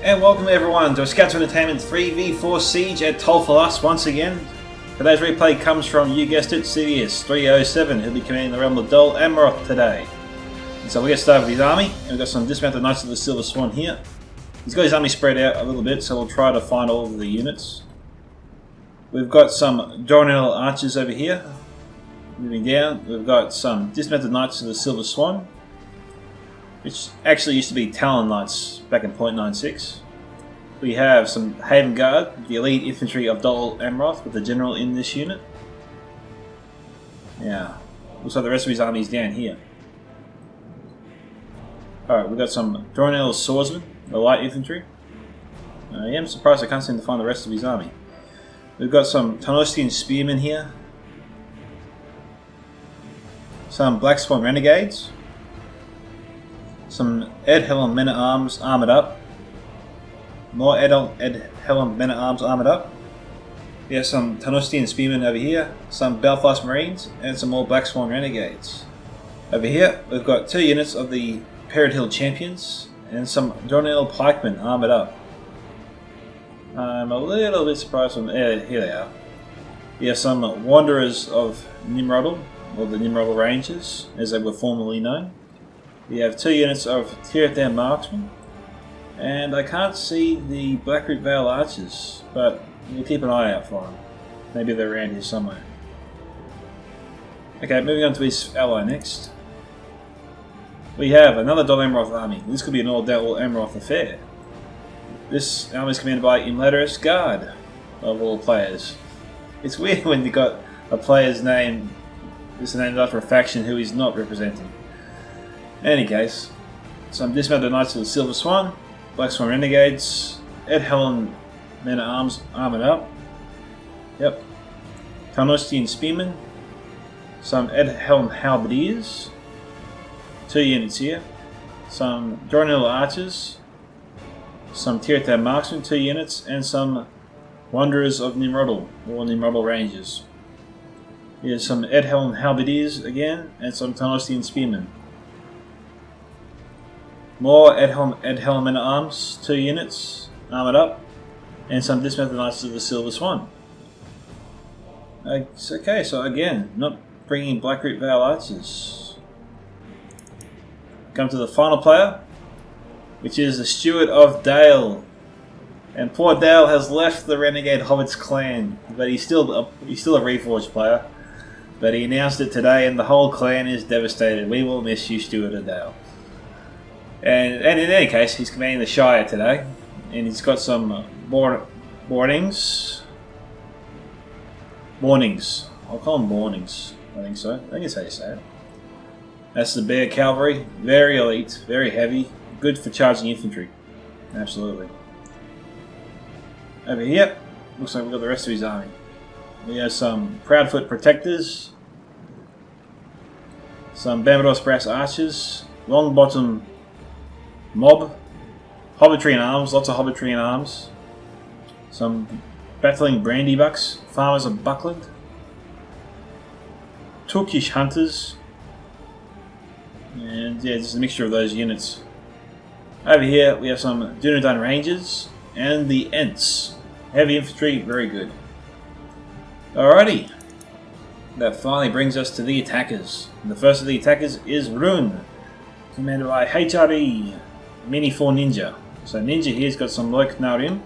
And welcome everyone to a Scouts of Entertainment 3v4 Siege at Toll for Us once again. Today's replay comes from, you guessed it, CDS 307, who'll be commanding the realm of Dol Amroth today. And so we'll get started with his army, and we've got some dismounted Knights of the Silver Swan here. He's got his army spread out a little bit, so we'll try to find all of the units. We've got some Jornell archers over here. Moving down, we've got some dismounted Knights of the Silver Swan, which actually used to be Talon Knights back in .96. We have some Haven Guard, the elite infantry of Dol Amroth, with the general in this unit. Yeah, looks like the rest of his army is down here. Alright, we've got some Jornell swordsmen, the light infantry. I am surprised I can't seem to find the rest of his army. We've got some Tanostian spearmen here. Some Black Swan renegades. Some Ed Helm men-at-arms armoured up. More Ed Helm men-at-arms armoured up. We have some Tanostian spearmen over here, some Belfast Marines, and some more Black Swan renegades. Over here, we've got 2 units of the Perrin Hill champions, and some Jornell pikemen armoured up. I'm a little bit surprised from here they are. We have some Wanderers of Nimrodal, or the Nimrodal Rangers, as they were formerly known. We have 2 units of Tirith marksmen, and I can't see the Blackroot Vale archers, but we'll keep an eye out for them. Maybe they're around here somewhere. Okay, moving on to his ally next. We have another Dol Amroth army. This could be an all Dol Amroth affair. This army is commanded by Imladris Guard, of all players. It's weird when you got a player's name is named after a faction who he's not representing. In any case, some dismounted Knights of the Silver Swan, Black Swan renegades, Ed Helm men-at-arms armoured up. Yep. Tanostian spearmen, some Ed Helm halberdiers, 2 units here, some Jornell archers, some Tirith marksmen, 2 units, and some Wanderers of Nimrodal, or Nimrodal Rangers. Here's some Ed Helm halberdiers again, and some Tanostian spearmen. More Ed Helm men-at-arms, 2 units, armoured up, and some dismounted Knights of the Silver Swan. Okay, so again, not bringing Blackroot Vale archers. Come to the final player, which is the Steward of Dale. And poor Dale has left the Renegade Hobbits clan, but he's still a Reforged player. But he announced it today, and the whole clan is devastated. We will miss you, Steward of Dale. And in any case, he's commanding the Shire today, and he's got some mornings. I'll call them mornings. I think so. I think it's how you say it. That's the Bear Cavalry. Very elite, very heavy, good for charging infantry. Absolutely. Over here, looks like we've got the rest of his army. We have some Proudfoot Protectors, some Barbados Brass Archers, Longbottom Mob, Hobbitry and Arms, lots of Hobbitry and Arms, some Battling Brandybucks, Farmers of Buckland, Turkish Hunters, and yeah, just a mixture of those units. Over here we have some Dunedain Rangers and the Ents. Heavy infantry, very good. Alrighty, that finally brings us to the attackers. And the first of the attackers is Rune, commanded by HRE Mini 4 Ninja. So Ninja here's got some Loik Narim,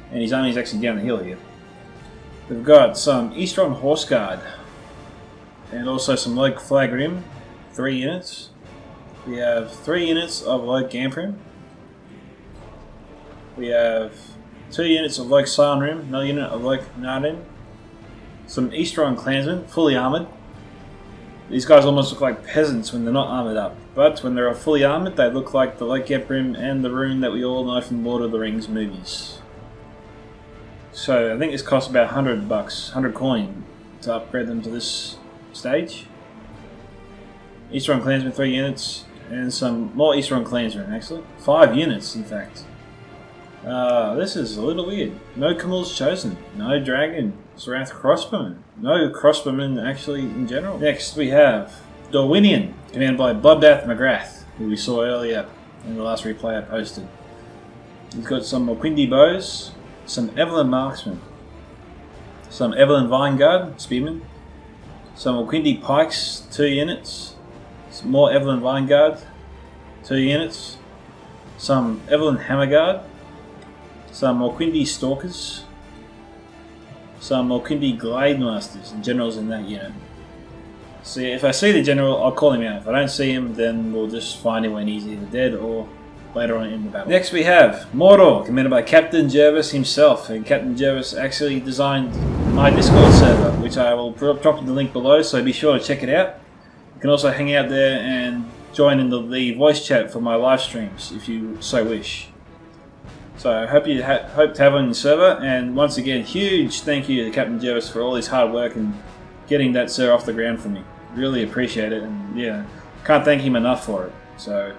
and his army is actually down the hill here. We've got some Eastron Horse Guard, and also some Loik Flagrim, 3 units. We have 3 units of Loik Gamprim. We have 2 units of Like Silent Rim, another unit of Like Narin. Some Eastern Clansmen, fully armoured. These guys almost look like peasants when they're not armoured up, but when they're fully armoured they look like the Like Geprim and the Rune that we all know from Lord of the Rings movies. So I think this costs about $100, 100 coin to upgrade them to this stage. Eastern Clansmen 3 units, and some more Eastern Clansmen actually. 5 units in fact. This is a little weird. No Camels chosen, no Dragon, Wrath Crossbowmen, no Crossbowmen actually in general. Next we have Dorwinian, commanded by Bloodbath McGrath, who we saw earlier in the last replay I posted. He's got some Moquindi bows, some Evelyn Marksmen, some Evelyn Vinegard Spearmen, some Moquindi Pikes 2 units, some more Evelyn Vinegard 2 units, some Evelyn Hammerguard, some Moquindi Stalkers, some Moquindi Glade Masters, and generals in that unit. So if I see the general, I'll call him out. If I don't see him, then we'll just find him when he's either dead or later on in the battle. Next we have Mordor, commanded by Captain Jervis himself, and Captain Jervis actually designed my Discord server, which I will drop in the link below, so be sure to check it out. You can also hang out there and join in the voice chat for my live streams if you so wish. So I hope you hope to have on your server, and once again, huge thank you to Captain Jervis for all his hard work and getting that server off the ground for me. Really appreciate it, and yeah, can't thank him enough for it. So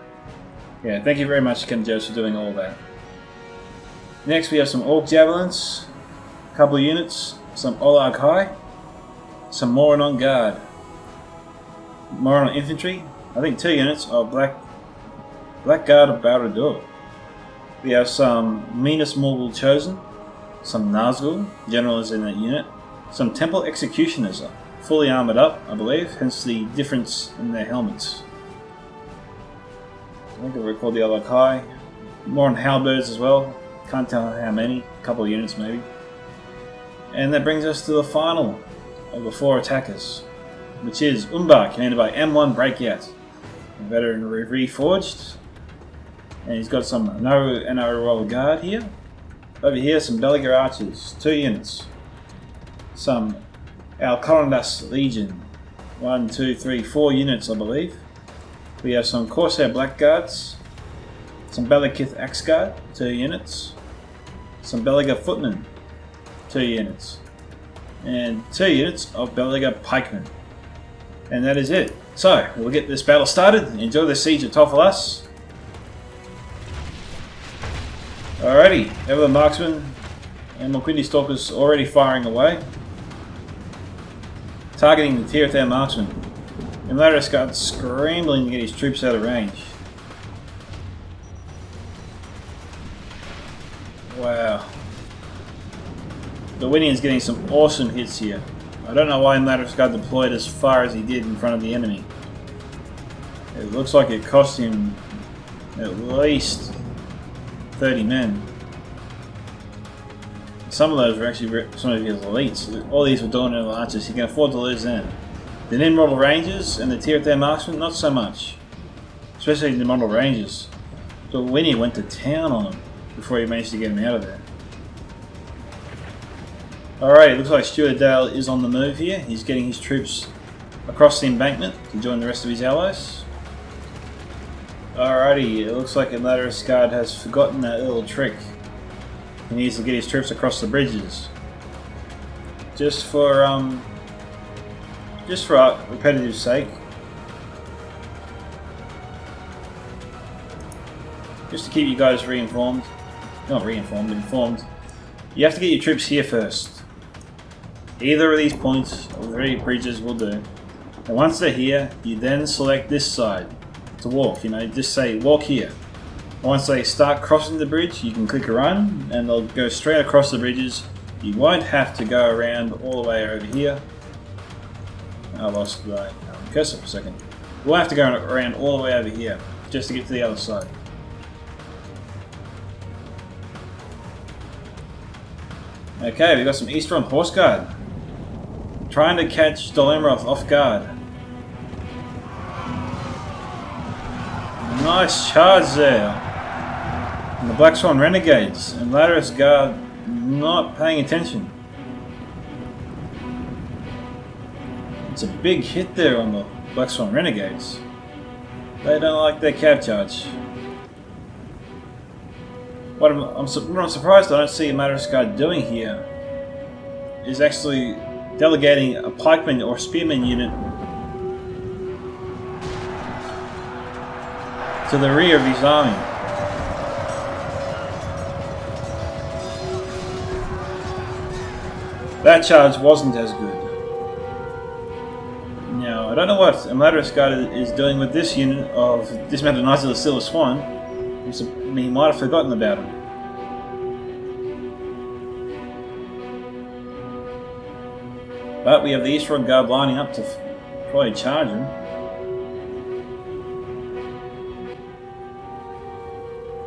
yeah, thank you very much, Captain Jervis, for doing all that. Next we have some Orc Javelins, a couple of units, some Olarg High, some Moranon Guard, Moranon Infantry, I think 2 units of Black Guard of Barad-dûr. We have some Minas Morgul Chosen, some Nazgul, generals in that unit, some Temple Executioners, fully armoured up, I believe, hence the difference in their helmets. I think I recall the other Kai. More on Halberds as well, can't tell how many, a couple of units maybe. And that brings us to the final of the 4 attackers, which is Umbar, commanded by M1 Breakout, a veteran Reforged. And he's got some NRL Guard here. Over here, some Belagar Archers, 2 units. Some Alcorandas Legion, 1, 2, 3, 4 units, I believe. We have some Corsair Blackguards, some Belakith Axe Guard, 2 units. Some Belagar Footmen, 2 units. And 2 units of Belagar Pikemen. And that is it. So, we'll get this battle started. Enjoy the siege of Tofalas. Alrighty, Evelyn Marksman and Moquindi Stalkers already firing away. Targeting the Tirith Marksman. And Ladris Guard scrambling to get his troops out of range. Wow. The Winian's getting some awesome hits here. I don't know why Ladris Guard deployed as far as he did in front of the enemy. It looks like it cost him at least 30 men. Some of those were actually some of his elites. All these were Dornier archers. He can afford to lose them. The Nimrodal Rangers and the Tirith Marksmen, not so much. Especially the Nimrodal Rangers. So Winnie went to town on them before he managed to get him out of there. Alright, it looks like Stuart Dale is on the move here. He's getting his troops across the embankment to join the rest of his allies. Alrighty, it looks like Ladris Guard has forgotten that little trick. He needs to get his troops across the bridges. Just for repetitive sake. Just to keep you guys informed. You have to get your troops here first. Either of these points or 3 bridges will do. And once they're here, you then select this side to walk, just say walk here. Once they start crossing the bridge, you can click run and they'll go straight across the bridges. You won't have to go around all the way over here. I lost my cursor for a second. You won't have to go around all the way over here just to get to the other side. Okay, we've got some Eastron Horse Guard trying to catch Dolemroth off guard. Nice charge there. And the Black Swan Renegades and Lattice Guard not paying attention. It's a big hit there on the Black Swan Renegades. They don't like their cap charge. What I'm surprised I don't see Lattice Guard doing here is actually delegating a pikeman or spearman unit to the rear of his army. That charge wasn't as good. Now, I don't know what Lattice Guard is doing with this unit of dismounted Knights of the Silver Swan. I mean, he might have forgotten about him. But we have the East Front Guard lining up to probably charge him.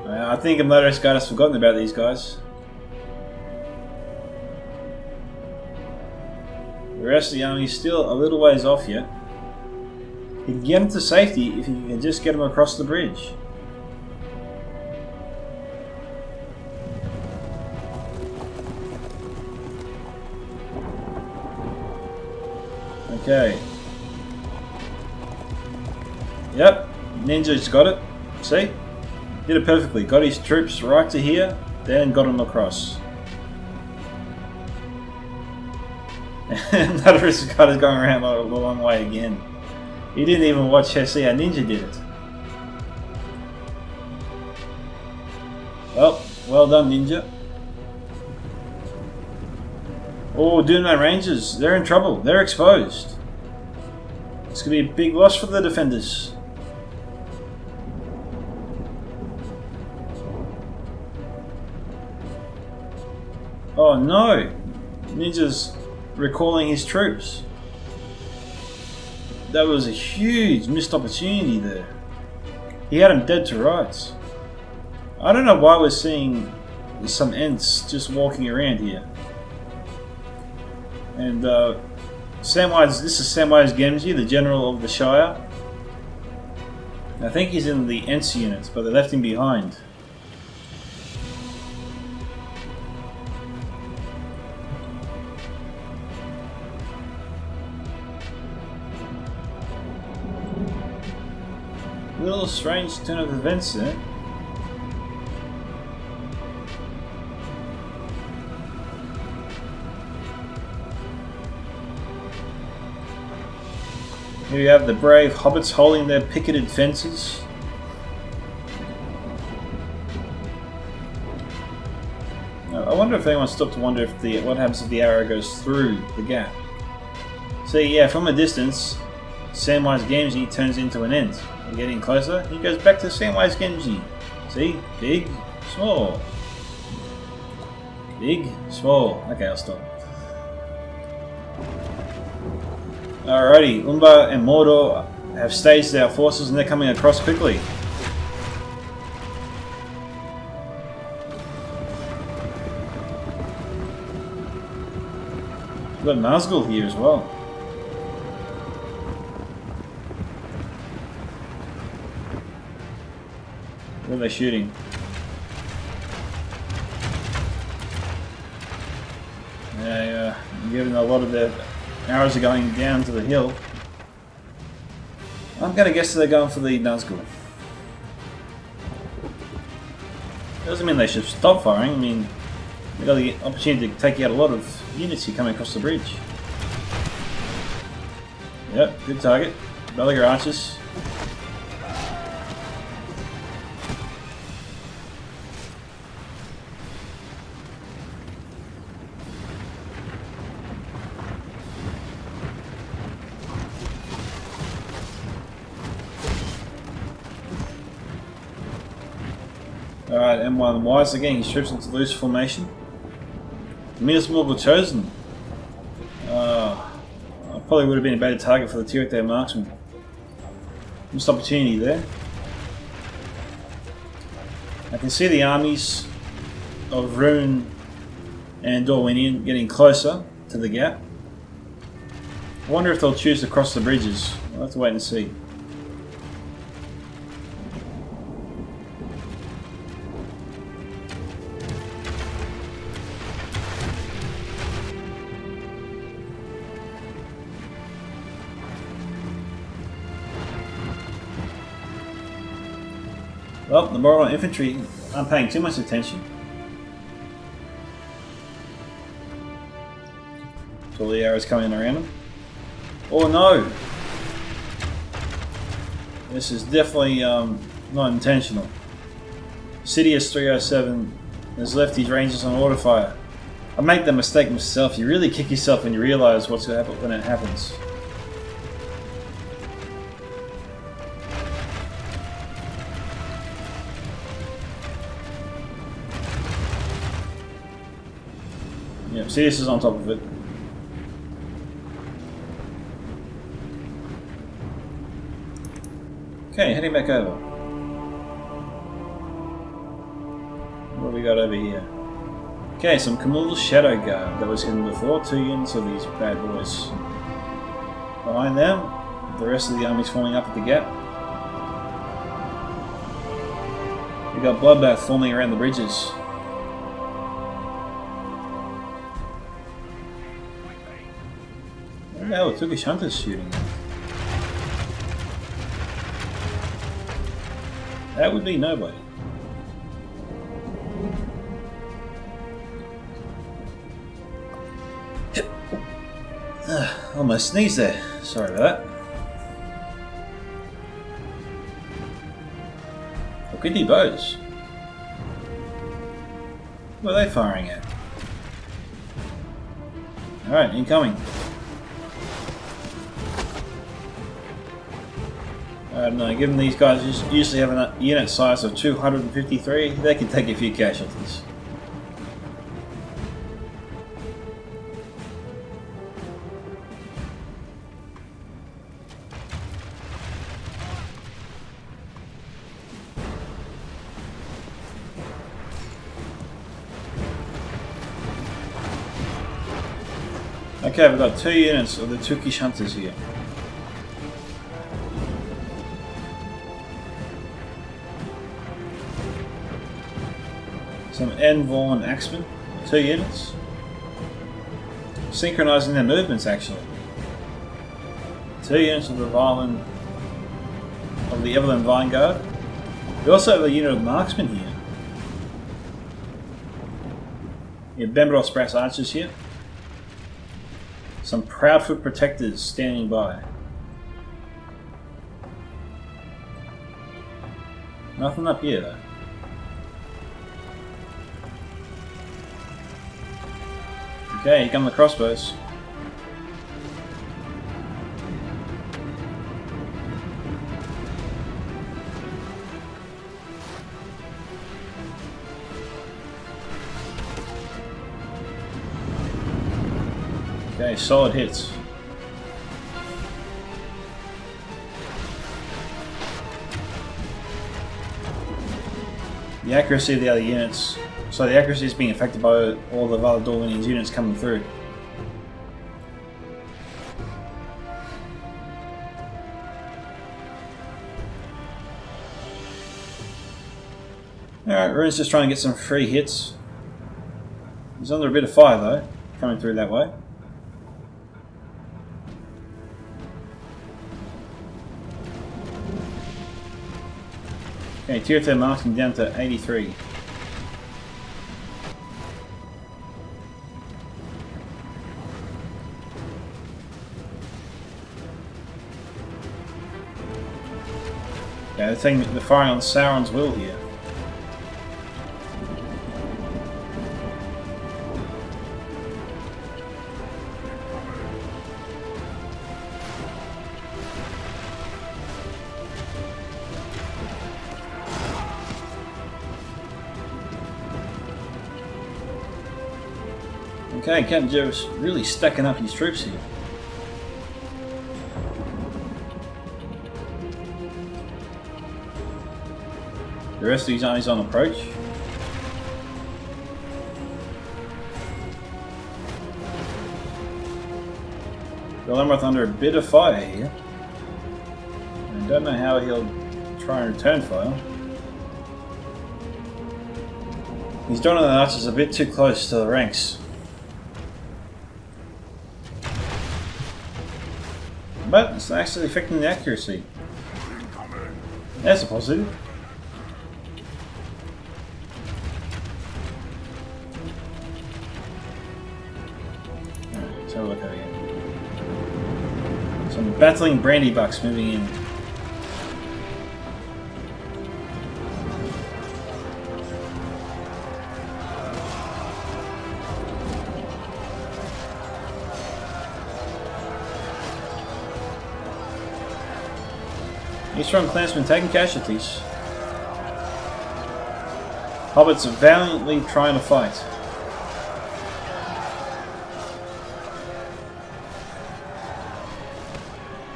I think Lattice Guard has forgotten about these guys. The rest of the army is still a little ways off yet. You can get him to safety if you can just get him across the bridge. Okay. Yep, Ninja's got it. See? Did it perfectly. Got his troops right to here, then got them across. And Lattice Guard is going around the long way again. He didn't even watch see how Ninja did it. Well done, Ninja. Oh, Blindness Rangers, they're in trouble. They're exposed. It's going to be a big loss for the defenders. Oh no! Ninja's recalling his troops. That was a huge missed opportunity there. He had him dead to rights. I don't know why we're seeing some Ents just walking around here. And this is Samwise Gamgee, the General of the Shire. I think he's in the Ents units, but they left him behind. A little strange turn of events there. Here we have the brave Hobbits holding their picketed fences. I wonder if anyone stopped to wonder if what happens if the arrow goes through the gap. See, yeah, from a distance, Samwise Gamgee turns into an Ent. We're getting closer. He goes back to Samwise Gamgee. See? Big, small. Big, small. Okay, I'll stop. Alrighty, Umbar and Mordor have staged their forces and they're coming across quickly. We've got Nazgul here as well. What are they shooting? Yeah, given a lot of their arrows are going down to the hill. I'm going to guess they're going for the Nazgul. Doesn't mean they should stop firing. I mean, they've got the opportunity to take out a lot of units here coming across the bridge. Yep, good target. Belagar archers. Alright, M1 Wise again, his troops into loose formation. Minas Morgul chosen. Probably would have been a better target for the Tirith marksman. Missed opportunity there. I can see the armies of Rune and Dorwinion getting closer to the gap. I wonder if they'll choose to cross the bridges. We'll have to wait and see. Well, the Moron infantry aren't paying too much attention. So all the arrows coming around them. Oh no! This is definitely not intentional. Sidious 307 has left his Rangers on auto fire. I make the mistake myself. You really kick yourself when you realise what's going to happen when it happens. Yeah, Sidious is on top of it. Okay, heading back over. What have we got over here? Okay, some Camul's Shadow Guard that was hidden before. 2 units of these bad boys. Behind them, the rest of the army's forming up at the gap. We got Bloodbath forming around the bridges. Where the hell are Turkish hunters shooting? That would be nobody. Almost sneezed there. Sorry about that. Look at the bows. What are they firing at? Alright, incoming. I don't know, given these guys usually have a unit size of 253, they can take a few casualties. Okay, we've got 2 units of the Turkish hunters here. Some Envorn Axemen, 2 units. Synchronizing their movements actually. 2 units of the Evelyn Vanguard. We also have a unit of marksmen here. Bembros Brass Archers here. Some Proudfoot Protectors standing by. Nothing up here though. Okay, here come the crossbows. Okay, solid hits. The accuracy of the other units. So the accuracy is being affected by all the Valadorlinian's units coming through. Alright, Rune's just trying to get some free hits. He's under a bit of fire though, coming through that way. Okay, tier 10 marking down to 83. Yeah, they're firing on Sauron's will here. Okay, Captain Joe's really stacking up his troops here. The rest of his army's on approach. Glamroth under a bit of fire here. I don't know how he'll try and return fire. He's drawing the archers a bit too close to the ranks. But it's actually affecting the accuracy. That's a positive. battling brandy bucks moving in. Eastern clansmen taking casualties. Hobbits are valiantly trying to fight.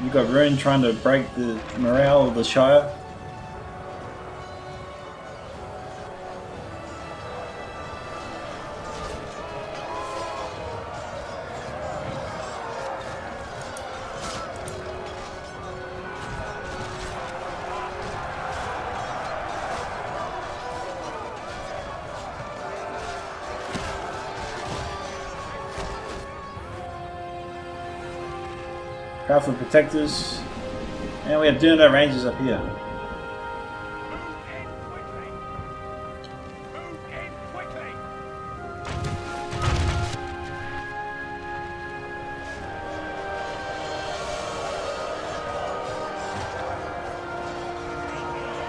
You've got Rune trying to break the morale of the Shire. Powerful protectors, and we have Blindness Rangers up here.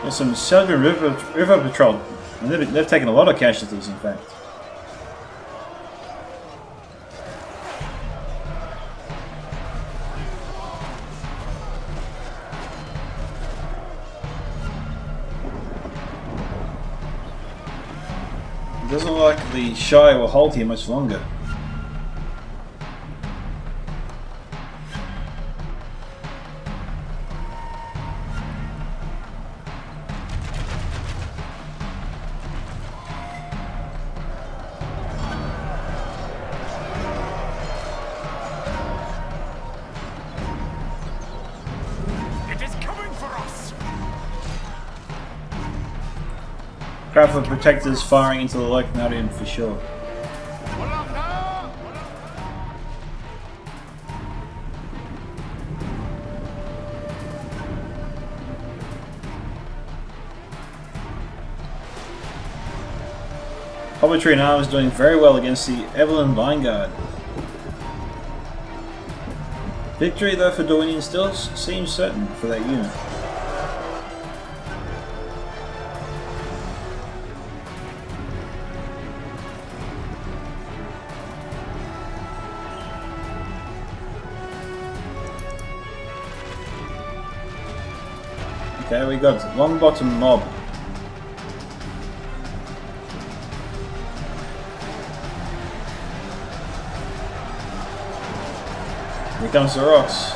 There's some Southern River Patrol, and they've taken a lot of casualties, in fact. It doesn't look like the Shire will hold here much longer. Crowd of protectors firing into the Locomotive for sure. Hobbitry and Arms doing very well against the Evelyn Vanguard. Victory though for Dornian still seems certain for that unit. Okay, we got Longbottom Mob. Here comes the rocks.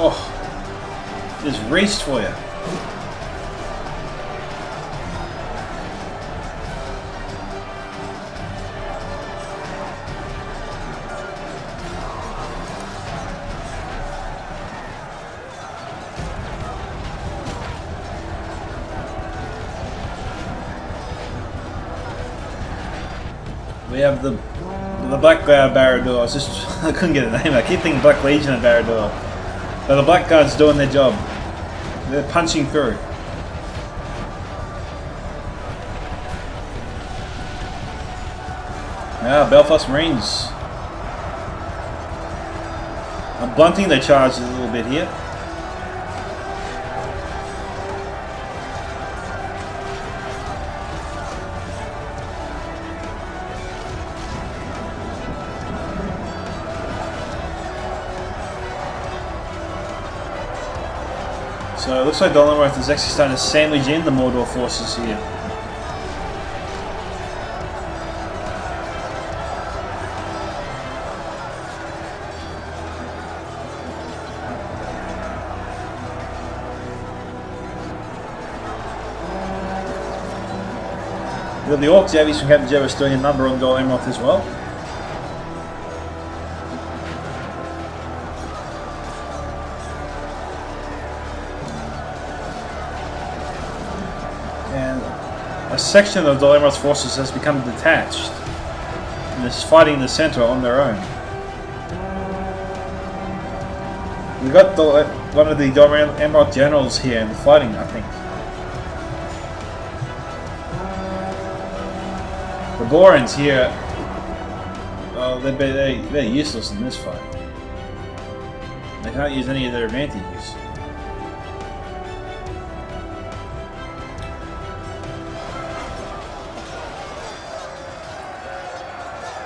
Oh, just raced for you. We have the Black Barad-dûr. I couldn't get a name. I keep thinking Black Legion of Barad-dûr. But the Blackguard's doing their job. They're punching through. Belfast Marines. I'm blunting their charges a little bit here. So it looks like Dollarworth is actually starting to sandwich in the Mordor forces here. We have the Orc Javies from Captain Jervis doing a number on Dol Amroth as well. a section of Dalemroth's forces has become detached and is fighting in the center on their own. We got one of the Dalemroth generals here and fighting, I think. The Borans here, well, they're useless in this fight. They can't use any of their advantages.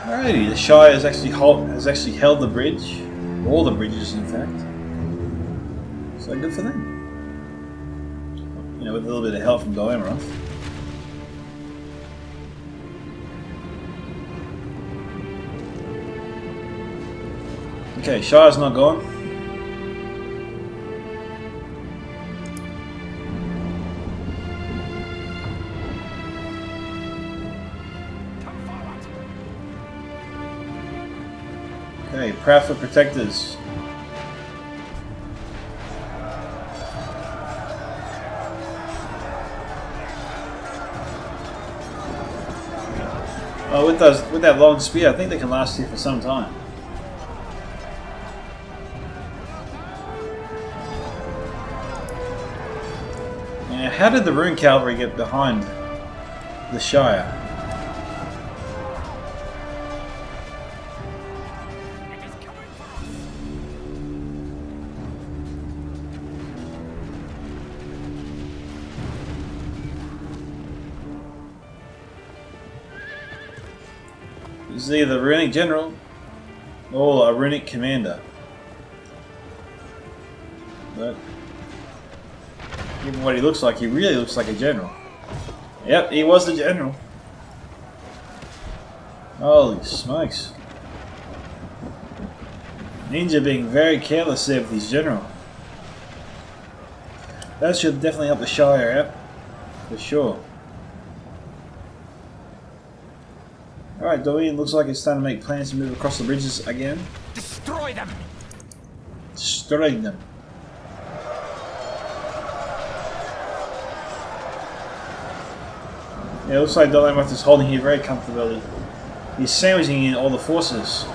Alrighty, the Shire has actually held the bridge, all the bridges, in fact. So good for them. You know, with a little bit of help from Dalemroth. Okay, Shire's not gone. Okay, Proudfoot Protectors. Oh, with that long spear, I think they can last here for some time. Now, how did the Rune Cavalry get behind the Shire? Is either a runic general or a runic commander. But given what he looks like, he really looks like a general. Yep, he was the general. Holy smokes. Ninja being very careless there with his general. That should definitely help the Shire out, for sure. Alright, Dorian looks like it's starting to make plans to move across the bridges again. Destroy them! Destroy them. Yeah, it looks like Dalemroth is holding here very comfortably. He's sandwiching in all the forces.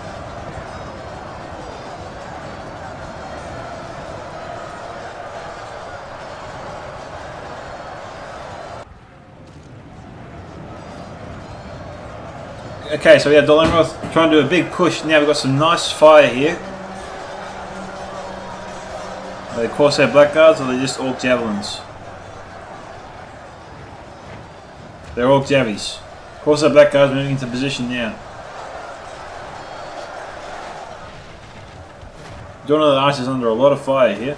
Okay, so we have Dalemroth trying to do a big push. Now we've got some nice fire here. Are they Corsair Blackguards or are they just Orc Javelins? They're Orc Javies. Corsair Blackguards moving into position now. Dawn of the Arch is under a lot of fire here.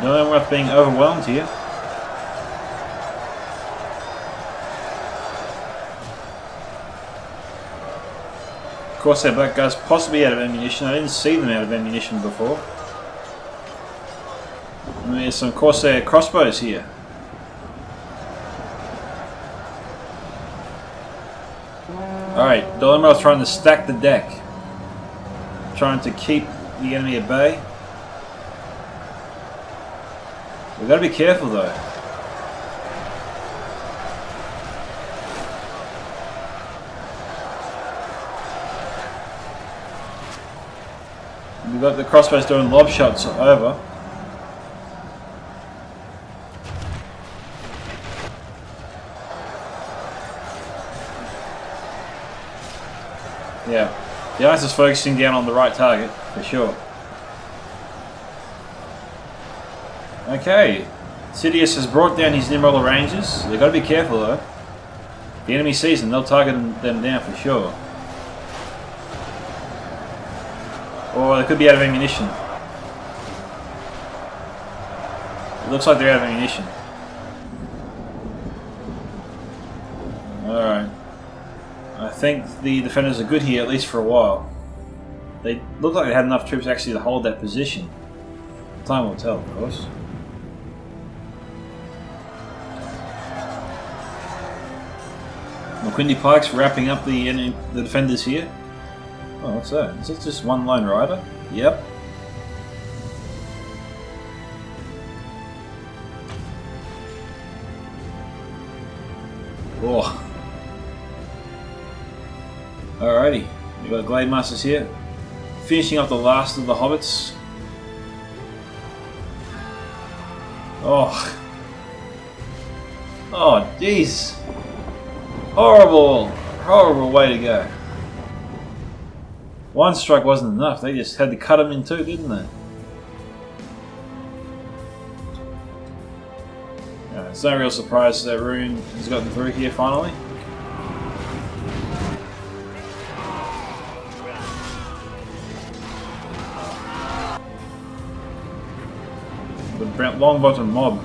Dalemroth being overwhelmed here. Corsair Blackguards possibly out of ammunition. I didn't see them out of ammunition before. And there's some Corsair crossbows here. Alright, Dalemroth trying to stack the deck. Trying to keep the enemy at bay. We've got to be careful though. We've got the crossbows doing lob shots over. Yeah, the ice is focusing down on the right target for sure. Okay, Sidious has brought down his Nimroller Rangers. They've got to be careful though. If the enemy sees them, they'll target them down for sure. Or they could be out of ammunition. It looks like they're out of ammunition. Alright. I think the defenders are good here, at least for a while. They look like they had enough troops actually to hold that position. Time will tell, of course. McQuindy Pikes wrapping up the defenders here. Oh, what's that? Is it just one lone rider? Yep. Oh. Alrighty, we got Glade Masters here. Finishing up the last of the Hobbits. Oh. Oh, jeez. Horrible, horrible way to go. One strike wasn't enough, they just had to cut him in two, didn't they? It's no real surprise that Rune has gotten through here finally. The long bottom mob,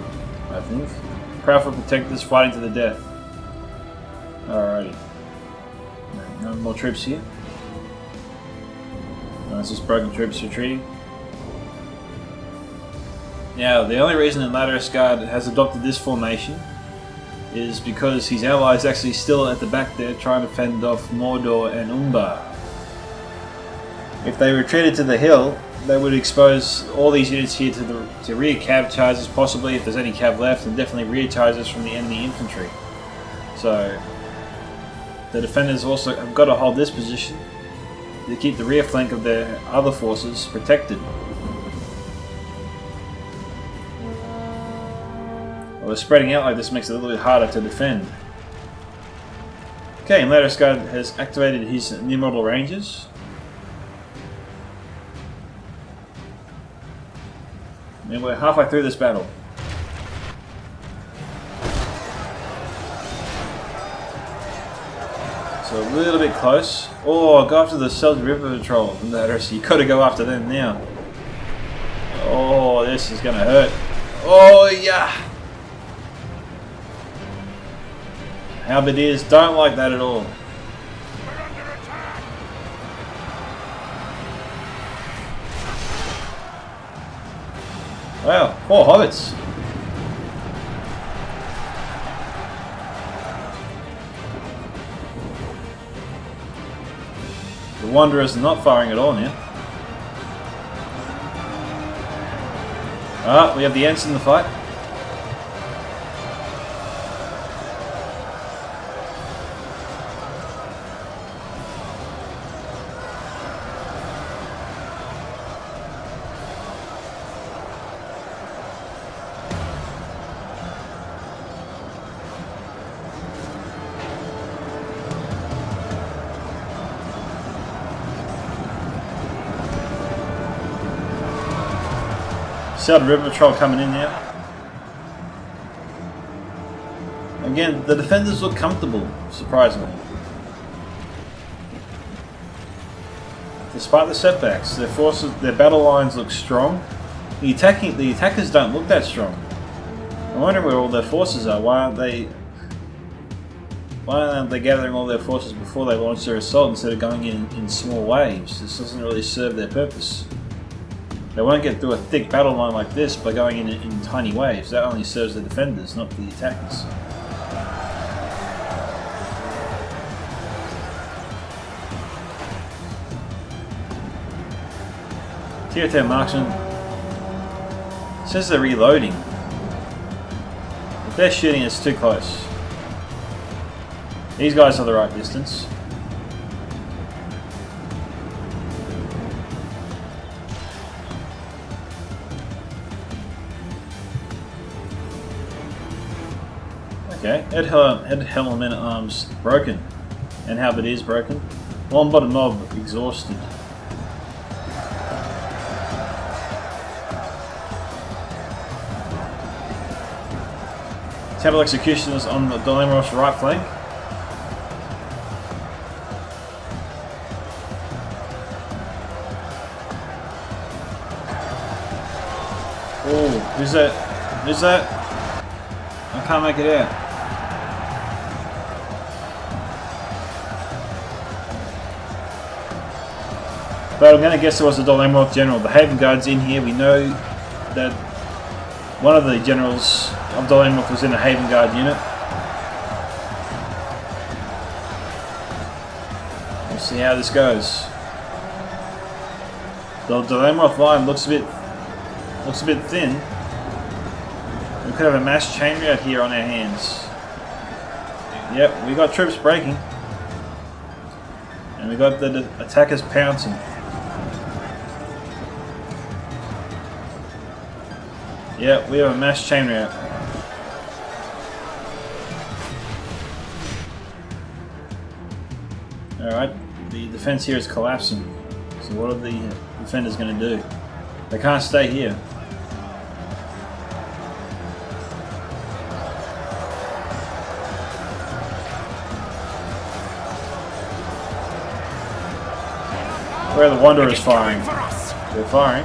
I think. Proudful protectors fighting to the death. Alrighty. No more troops here. No, it's just broken troops retreating. Now, the only reason that Osgiliath has adopted this formation is because his ally is actually still at the back there trying to fend off Mordor and Umbar. If they retreated to the hill, they would expose all these units here to rear cav charges, possibly if there's any cav left, and definitely rear charges from the enemy infantry. So the defenders also have got to hold this position to keep the rear flank of their other forces protected. Well, spreading out like this makes it a little bit harder to defend. Okay, and Osgiliath has activated his new model Rangers. And we're halfway through this battle. So a little bit close. Oh, go after the Selge River Patrol. You got to go after them now. Oh, this is going to hurt. Oh, yeah. Halberdiers don't like that at all. Wow, 4 Hobbits. The Wanderers are not firing at all now. Ah, we have the Ents in the fight. Selge River Patrol coming in now. Again, the defenders look comfortable, surprisingly. Despite the setbacks, their forces, their battle lines look strong. The attackers don't look that strong. I'm wondering where all their forces are. Why aren't they gathering all their forces before they launch their assault instead of going in small waves? This doesn't really serve their purpose. They won't get through a thick battle line like this by going in tiny waves. That only serves the defenders, not the attackers. Tier 10 marksman says they're reloading. If they're shooting, it's too close. These guys are the right distance. Okay, head helm men at arms broken, and halberdiers broken. Long bottom mob exhausted. Temple executioners on the Dolemroth's right flank. Oh, who's that? Who's that? I can't make it out. But I'm going to guess it was the Dolemroth general. The Haven Guard's in here. We know that one of the generals of Dolemroth was in a Haven Guard unit. We'll see how this goes. The Lamroth line looks a bit thin. We could have a mass chain out here on our hands. Yep, we got troops breaking. And we got the attackers pouncing. Yep, we have a mass chain route. Alright, the defense here is collapsing. So what are the defenders going to do? They can't stay here. Where are the Wanderers firing? They're firing.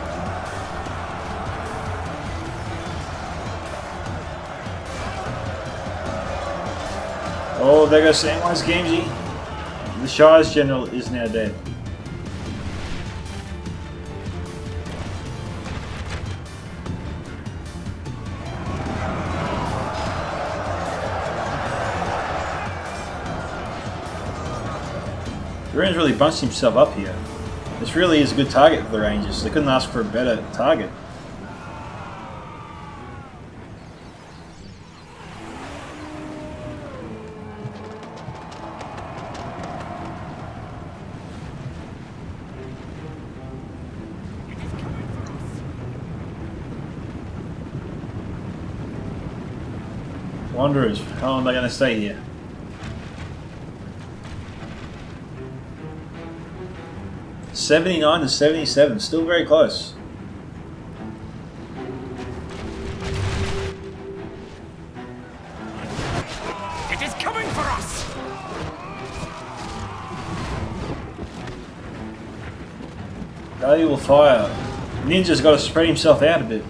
Oh, there goes Samwise Gamgee. The Shire's general is now dead. Duran's really bunched himself up here. This really is a good target for the Rangers. They couldn't ask for a better target. Wanderers, how long are they going to stay here? $79 to $77, still very close. It is coming for us. Valuable fire. Ninja's got to spread himself out a bit.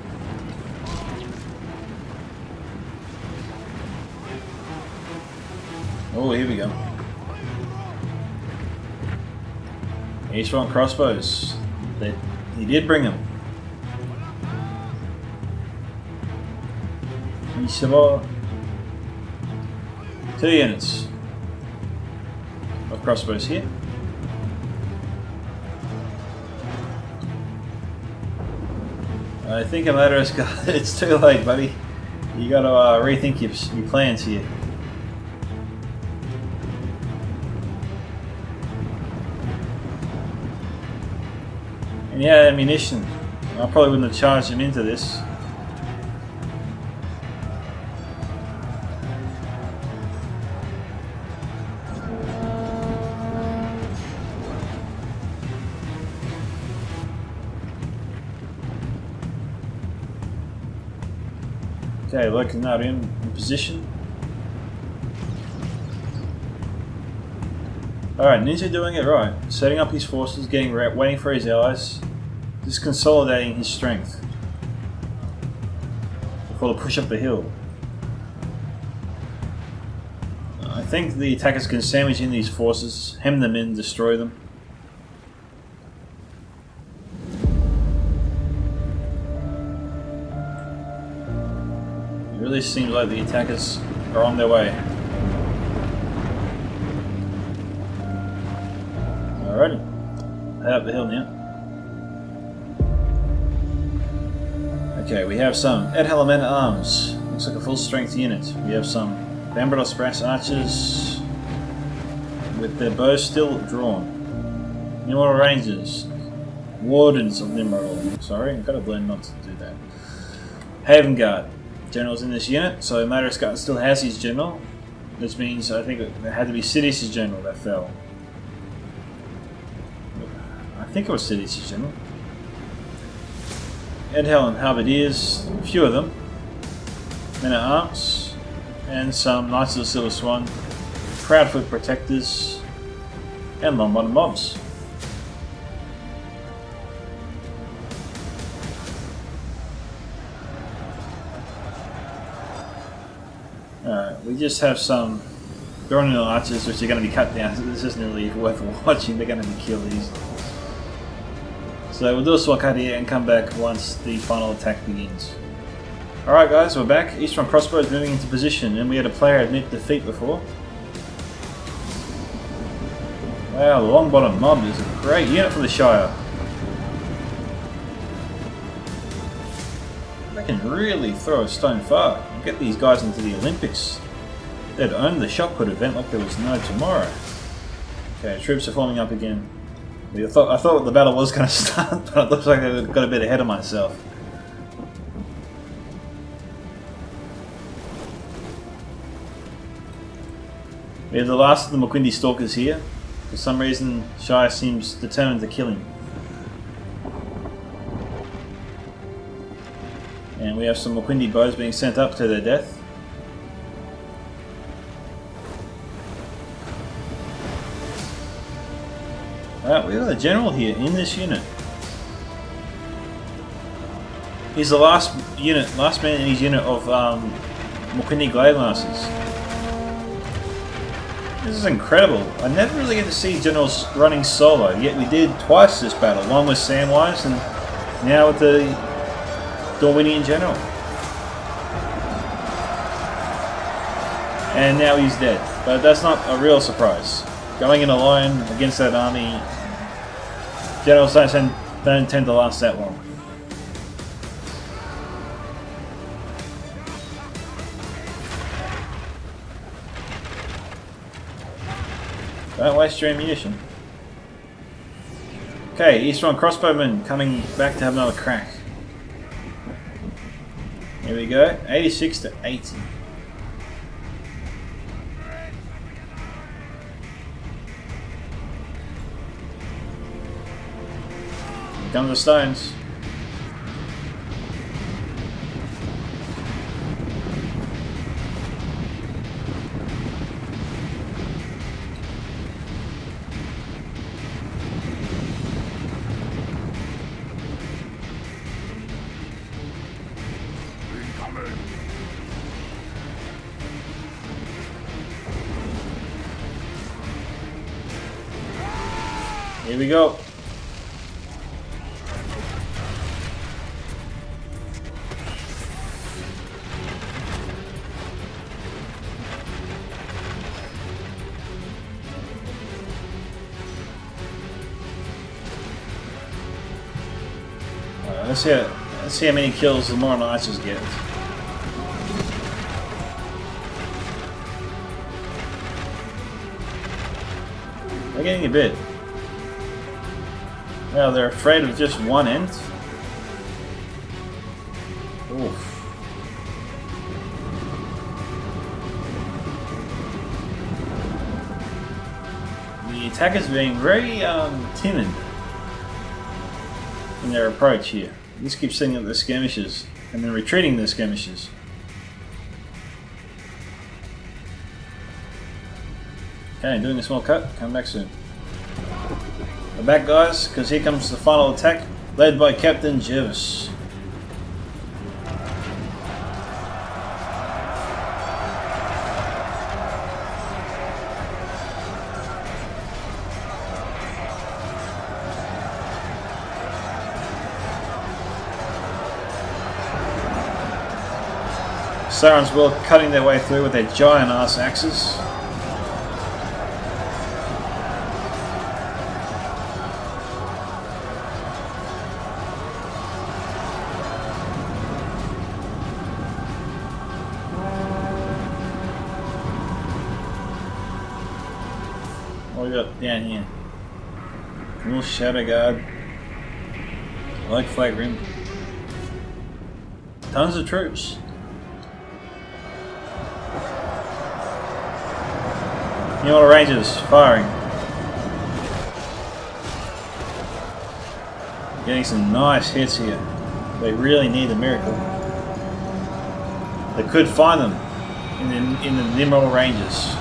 Oh, here we go. Each one crossbows. He did bring them. Two units of crossbows here. I think I'm at risk. It's too late, buddy. You got to rethink your plans here. And yeah, ammunition. I probably wouldn't have charged him into this. Okay, looking out in position. Alright, Ninja doing it right. Setting up his forces, waiting for his allies. Just consolidating his strength before the push up the hill. I think the attackers can sandwich in these forces, hem them in, destroy them. It really seems like the attackers are on their way. Alrighty, head up the hill now. Okay, we have some Ed Halaman arms. Looks like a full strength unit. We have some Bambrados brass archers with their bows still drawn. Nimrod Rangers. Wardens of Nimrod. Sorry, I've got to learn not to do that. Haven Guard. Generals in this unit, so Madagascar still has his general. This means I think it had to be Sidis' general that fell. I think it was Sidis' general. Edhel and Halberdiers, a few of them. Men at Arms, and some Knights of the Silver Swan, Proudfoot Protectors, and Longbottom Mobs. Alright, we just have some Dornil archers which are going to be cut down, so this isn't really worth watching, they're going to be killed easily. So we'll do a swap cut here and come back once the final attack begins. Alright guys, we're back. Eastern Crossbow is moving into position, and we had a player admit defeat before. Wow, the Longbottom Mob is a great unit for the Shire. They can really throw a stone far and get these guys into the Olympics. They'd own the shot put event like there was no tomorrow. Okay, troops are forming up again. I thought the battle was going to start, but it looks like I got a bit ahead of myself. We have the last of the Moquindi stalkers here. For some reason, Shire seems determined to kill him. And we have some Moquindi bows being sent up to their death. We got a general here in this unit. He's the last man in his unit of Moquindi Glade Lancers. This is incredible. I never really get to see generals running solo, yet we did twice this battle. One with Samwise and now with the Dorwinian general. And now he's dead. But that's not a real surprise. Going in alone against that army, generals don't tend to last that long. Don't waste your ammunition. Okay, Eastern crossbowmen coming back to have another crack. Here we go, 86 to 80. Here comes the stones. Here we go. Let's see how many kills the more archers get. They're getting a bit. Well, they're afraid of just one end. Oof. The attackers are being very timid in their approach here. Just keep setting up their skirmishes and then retreating their skirmishes. Okay, doing a small cut. Come back soon. We're back, guys, because here comes the final attack, led by Captain Jervis. Sarans will cutting their way through with their giant ass axes. What we got down here? Little Shadow Guard, Light Flag Rim, tons of troops. Reforged Rangers firing. Getting some nice hits here. They really need a miracle. They could find them in the Reforged Rangers.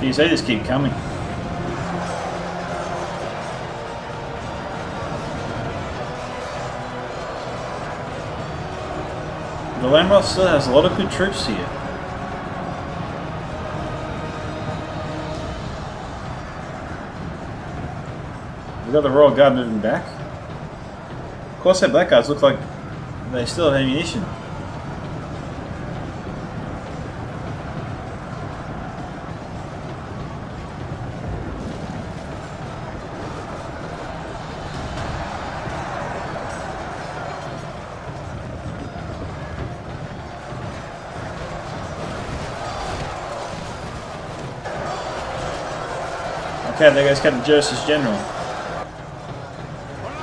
Geez, they just keep coming. The Landroth still has a lot of good troops here. We've got the Royal Guard moving back. Of course, their blackguards look like they still have ammunition. Okay, there goes Captain Justice General.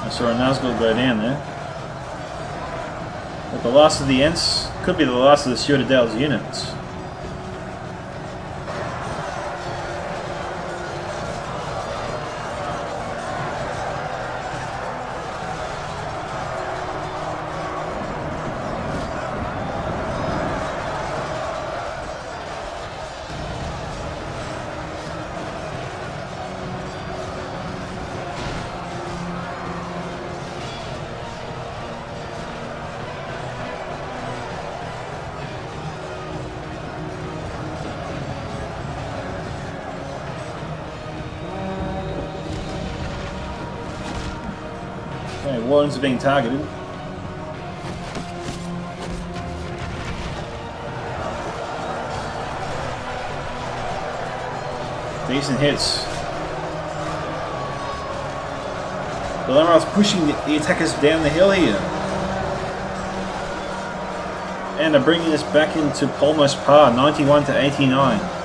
I saw a Nazgul go down there. But the last of the Ents could be the last of the Citadel's units. Okay, Wardens are being targeted. Decent hits. Glamroth's pushing the attackers down the hill here. And are bringing us back into almost par, 91 to 89.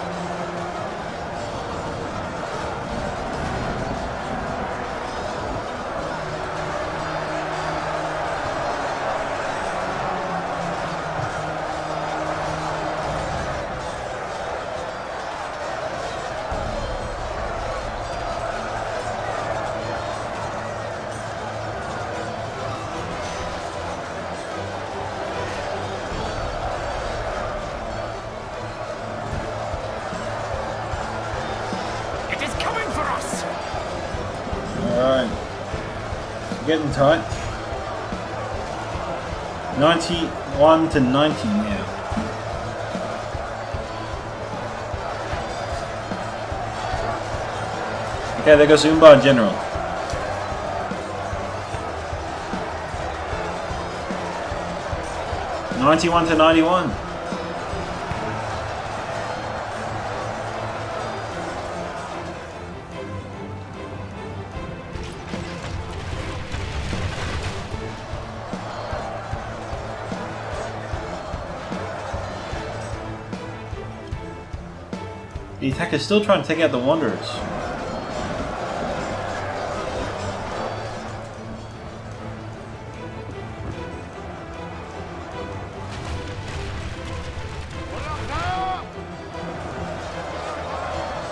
Getting tight. 91 to 90 now. Okay, there goes Umbar General. $91 to 91. The attacker's still trying to take out the Wanderers.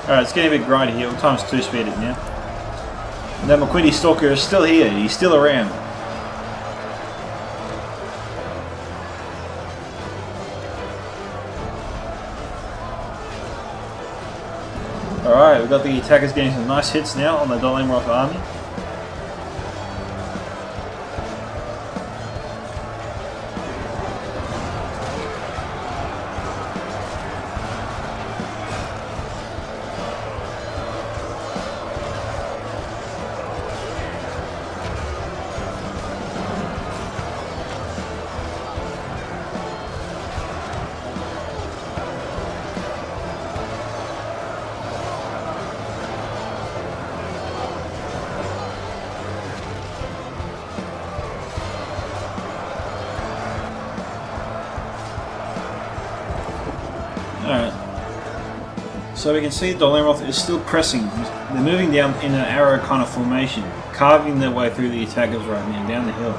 Alright, it's getting a bit grindy here. We'll times 2 speed it now. And that McQuitty Stalker is still here. He's still around. Alright, we've got the attackers getting some nice hits now on the Dolemroth army. Alright, so we can see Dolemroth is still pressing. They're moving down in an arrow kind of formation, carving their way through the attackers right now, down the hill.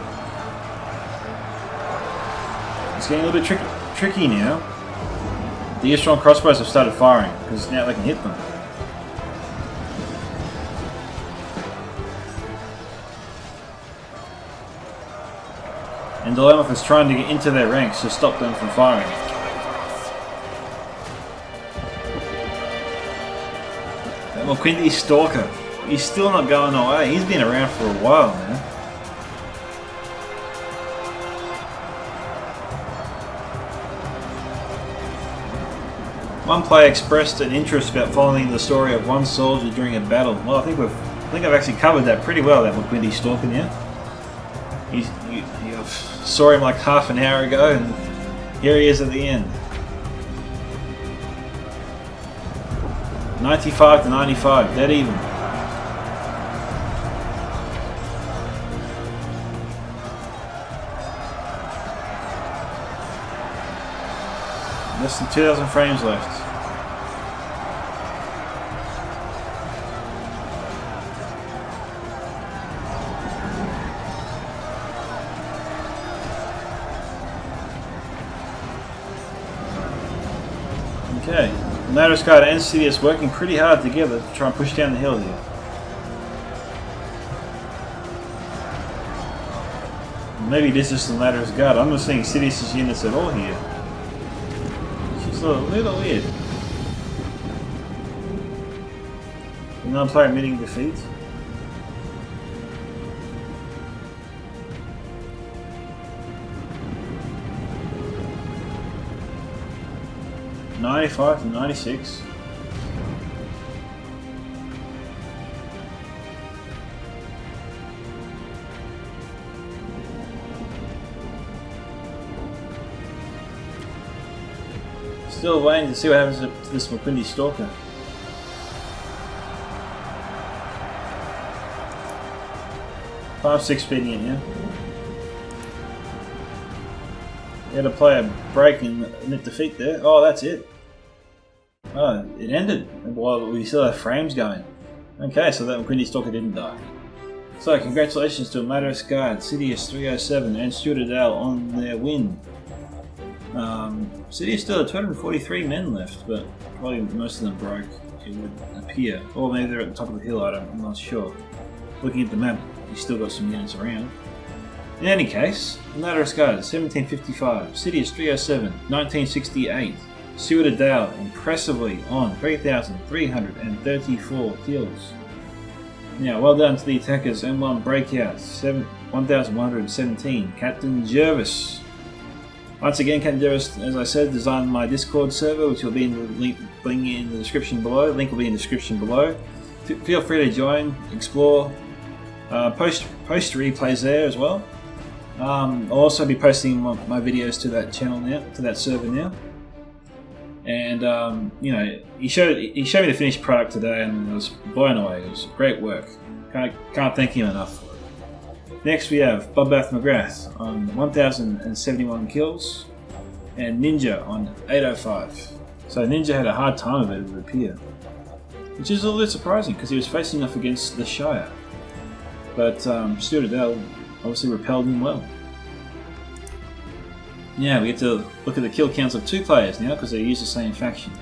It's getting a little bit tricky now. The Earstrong crossbows have started firing, because now they can hit them. And Dolemroth is trying to get into their ranks to stop them from firing. McQuinty Stalker. He's still not going away. He's been around for a while now. One player expressed an interest about following the story of one soldier during a battle. Well, I think we've think I've actually covered that pretty well, that McQuinty Stalker now. You saw him like half an hour ago, and here he is at the end. 95 to 95, dead even. Less than 2,000 frames left. Okay, Ladder Guard and Sidious working pretty hard together to try and push down the hill here. Maybe this is the Ladder Guard. I'm not seeing Sidious's units at all here. She's a little weird. Another player admitting defeat. $95 to $96. Still waiting to see what happens to this McQuinty Stalker. Five, 6 speeding it now. You had to play a break and admit defeat there. Oh, that's it. Oh, it ended while we still have frames going. Okay, so that McQuinty Stalker didn't die. So, congratulations to Ladder Guard, Sidious 307 and Stuart Adele on their win. Sidious still had 243 men left, but probably most of them broke, it would appear. Or maybe they're at the top of the hill, I'm not sure. Looking at the map, he's still got some units around. In any case, Ladder Guard 1755, Sidious 307, 1968. Stuart Adele impressively on 3,334 kills. Now, well done to the attackers. M1 Breakout 1,117. Captain Jervis. Once again, Captain Jervis, as I said, designed my Discord server, which will be in the link in the description below. Link will be in the description below. Feel free to join, explore, post replays there as well. I'll also be posting my videos to that channel now, to that server now. And you know, he showed me the finished product today, and I was blown away. It was great work. Can't thank him enough for it. Next we have Bob Bath McGrath on 1,071 kills, and Ninja on 805. So Ninja had a hard time of it, it would appear, which is a little bit surprising because he was facing off against the Shire. But Stuart Adele obviously repelled him well. Yeah, we get to look at the kill counts of 2 players now because they use the same faction.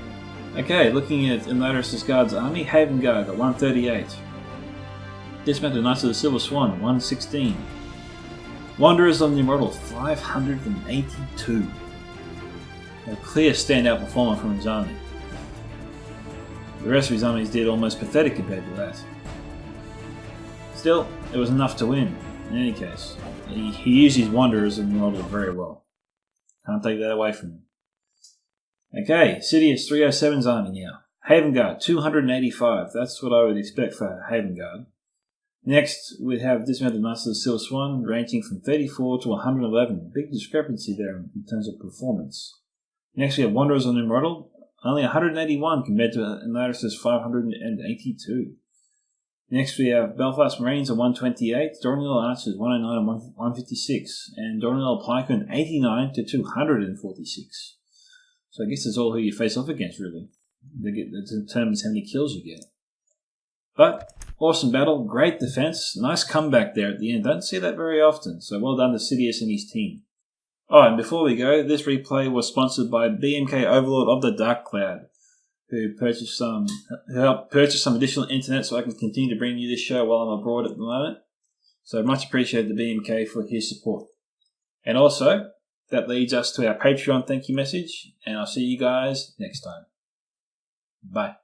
Okay, looking at Ladder Guard's army, Haven Guard at 138. Dismounted Knights of the Silver Swan, 116. Wanderers on the model, 582. A clear standout performer from his army. The rest of his armies did almost pathetic compared to that. Still, it was enough to win. In any case, he used his Wanderers in the model very well. Can't take that away from him. Okay, Sidious 307's army now. Haven Guard, 285. That's what I would expect for Haven Guard. Next, we have Dismounted Knights of the Silver Swan, ranging from 34 to 111. Big discrepancy there in terms of performance. Next, we have Wanderers on the model, only 181 compared to Ladder's 582. Next, we have Belfast Marines at 128, Dornell Archers 109 and 156, and Dornell Pikemen 89 to 246. So I guess that's all who you face off against, really. That determines how many kills you get. But, awesome battle, great defense, nice comeback there at the end. Don't see that very often, so well done to Sidious and his team. Oh, and before we go, this replay was sponsored by BMK Overlord of the Dark Cloud, who helped purchase some additional internet so I can continue to bring you this show while I'm abroad at the moment. So much appreciate the BMK for his support. And also, that leads us to our Patreon thank you message, and I'll see you guys next time. Bye.